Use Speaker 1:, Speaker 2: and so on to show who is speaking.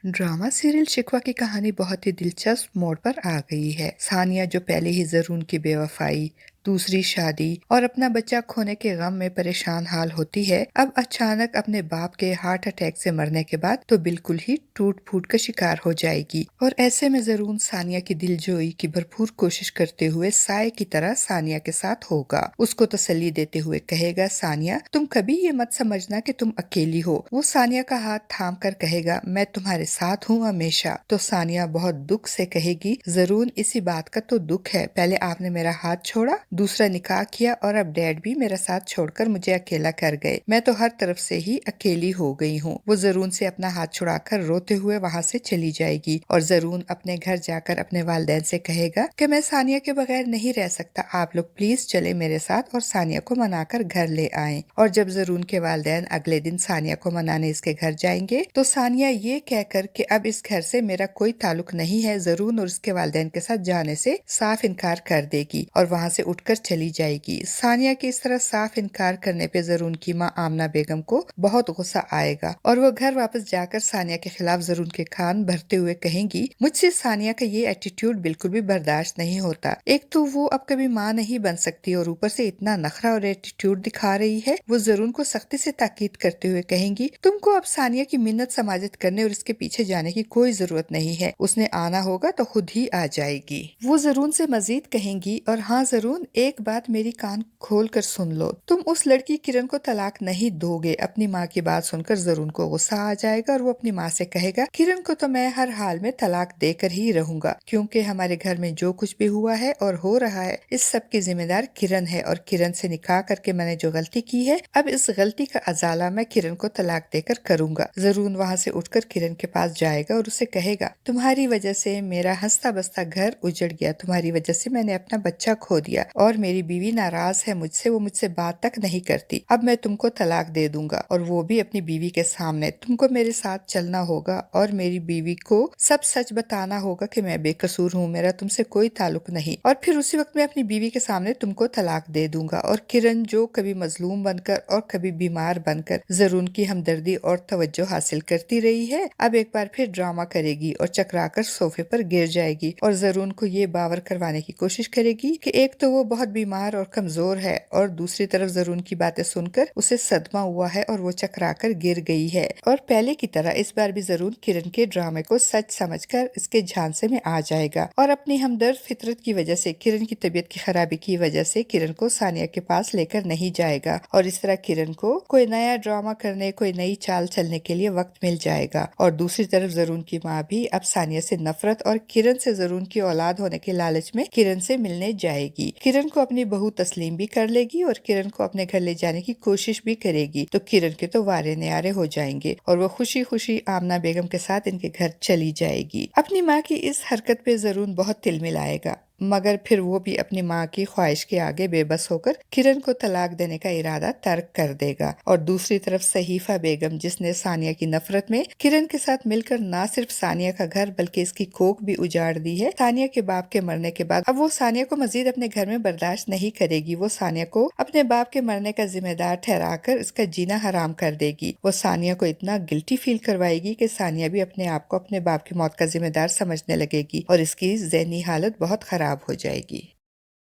Speaker 1: Drama serial शिकवा की कहानी बहुत ही दिलचस्प मोड़ पर आ गई है। सानिया जो पहले ही जरून की बेवफाई, दूसरी शादी और अपना बच्चा खोने के गम में परेशान हाल होती है, अब अचानक अपने बाप के हार्ट अटैक से मरने के बाद तो बिल्कुल ही टूट फूट का शिकार हो जाएगी। और ऐसे में जरून सानिया की दिलजोई की भरपूर कोशिश करते हुए साय की तरह सानिया के साथ होगा। उसको तसल्ली देते हुए कहेगा, सानिया तुम कभी ये मत समझना कि तुम अकेली हो। वो सानिया का हाथ थाम कर कहेगा, मैं तुम्हारे साथ हूँ हमेशा। तो सानिया बहुत दुख से कहेगी, जरूर इसी बात का तो दुख है, पहले आपने मेरा हाथ छोड़ा, दूसरा निकाह किया और अब डैड भी मेरा साथ छोड़कर मुझे अकेला कर गए। मैं तो हर तरफ से ही अकेली हो गई हूँ। वो जरून से अपना हाथ छुड़ाकर रोते हुए वहाँ से चली जाएगी और जरून अपने घर जाकर अपने वालिदैन से कहेगा कि मैं सानिया के बगैर नहीं रह सकता, आप लोग प्लीज चले मेरे साथ और सानिया को मनाकर घर ले आएं। और जब जरून के वालिदैन अगले दिन सानिया को मनाने इसके घर जाएंगे तो सानिया ये कहकर कि अब इस घर से मेरा कोई ताल्लुक नहीं है, जरून और उसके वालिदैन के साथ जाने से साफ इनकार कर देगी और वहाँ से उठकर चली जाएगी। सानिया के इस तरह साफ इनकार करने पे जरून की माँ आमना बेगम को बहुत गुस्सा आएगा और वो घर वापस जाकर सानिया के खिलाफ जरून के कान भरते हुए कहेंगी, मुझसे सानिया का ये एटीट्यूड बिल्कुल भी बर्दाश्त नहीं होता। एक तो वो अब कभी माँ नहीं बन सकती और ऊपर से इतना नखरा और एटीट्यूड दिखा रही है। वो जरून को सख्ती से ताकीद करते हुए कहेंगी, तुमको अब सानिया की मिन्नत समाजत करने और इसके पीछे जाने की कोई जरूरत नहीं है, उसने आना होगा तो खुद ही आ जाएगी। वो जरून से मजीद कहेंगी, और हाँ जरून एक बात मेरी कान खोल कर सुन लो, तुम उस लड़की किरण को तलाक नहीं दोगे। अपनी माँ की बात सुनकर जरून को गुस्सा आ जाएगा और वो अपनी माँ से कहेगा, किरण को तो मैं हर हाल में तलाक देकर ही रहूंगा, क्योंकि हमारे घर में जो कुछ भी हुआ है और हो रहा है इस सब की जिम्मेदार किरण है और किरण से निकाह करके मैंने जो गलती की है, अब इस गलती का अजाला मैं किरण को तलाक देकर करूंगा। जरून वहाँ से उठकर किरण के पास जाएगा और उसे कहेगा, तुम्हारी वजह से मेरा हंसता बसता घर उजड़ गया, तुम्हारी वजह से मैंने अपना बच्चा खो दिया और मेरी बीवी नाराज है मुझसे, वो मुझसे बात तक नहीं करती। अब मैं तुमको तलाक दे दूंगा और वो भी अपनी बीवी के सामने। तुमको मेरे साथ चलना होगा और मेरी बीवी को सब सच बताना होगा कि मैं बेकसूर हूँ, मेरा तुमसे कोई ताल्लुक नहीं। और फिर उसी वक्त मैं अपनी बीवी के सामने तुमको तलाक दे दूंगा। और किरण जो कभी मजलूम बनकर और कभी बीमार बनकर जरून की हमदर्दी और तवज्जो हासिल करती रही है, अब एक बार फिर ड्रामा करेगी और चकराकर सोफे पर गिर जाएगी और जरून को ये बावर करवाने की कोशिश करेगी कि एक तो वो बहुत बीमार और कमजोर है और दूसरी तरफ जरून की बातें सुनकर उसे सदमा हुआ है और वो चकराकर गिर गई है। और पहले की तरह इस बार भी जरून किरण के ड्रामे को सच समझकर इसके झांसे में आ जाएगा और अपनी हमदर्द फितरत की वजह से, किरण की तबीयत की खराबी की वजह से किरण को सानिया के पास लेकर नहीं जाएगा और इस तरह किरण को कोई नया ड्रामा करने, कोई नई चाल चलने के लिए वक्त मिल जाएगा। और दूसरी तरफ जरून की माँ भी अब सानिया से नफरत और किरण से जरून की औलाद होने के लालच में किरण से मिलने जाएगी। किरण को अपनी बहू तस्लीम भी कर लेगी और किरण को अपने घर ले जाने की कोशिश भी करेगी। तो किरण के तो वारे न्यारे हो जाएंगे और वो खुशी खुशी आमना बेगम के साथ इनके घर चली जाएगी। अपनी माँ की इस हरकत पे जरूर बहुत तिल मिलाएगा, मगर फिर वो भी अपनी माँ की ख्वाहिश के आगे बेबस होकर किरण को तलाक देने का इरादा तर्क कर देगा। और दूसरी तरफ सहीफा बेगम, जिसने सानिया की नफरत में किरण के साथ मिलकर ना सिर्फ सानिया का घर बल्कि इसकी कोख भी उजाड़ दी है, सानिया के बाप के मरने के बाद अब वो सानिया को मजीद अपने घर में बर्दाश्त नहीं करेगी। वो सानिया को अपने बाप के मरने का जिम्मेदार ठहराकर इसका जीना हराम कर देगी। वो सानिया को इतना गिल्टी फील करवाएगी कि सानिया भी अपने आप को अपने बाप की मौत का जिम्मेदार समझने लगेगी और इसकी ज़हनी हालत बहुत खराब हो जाएगी।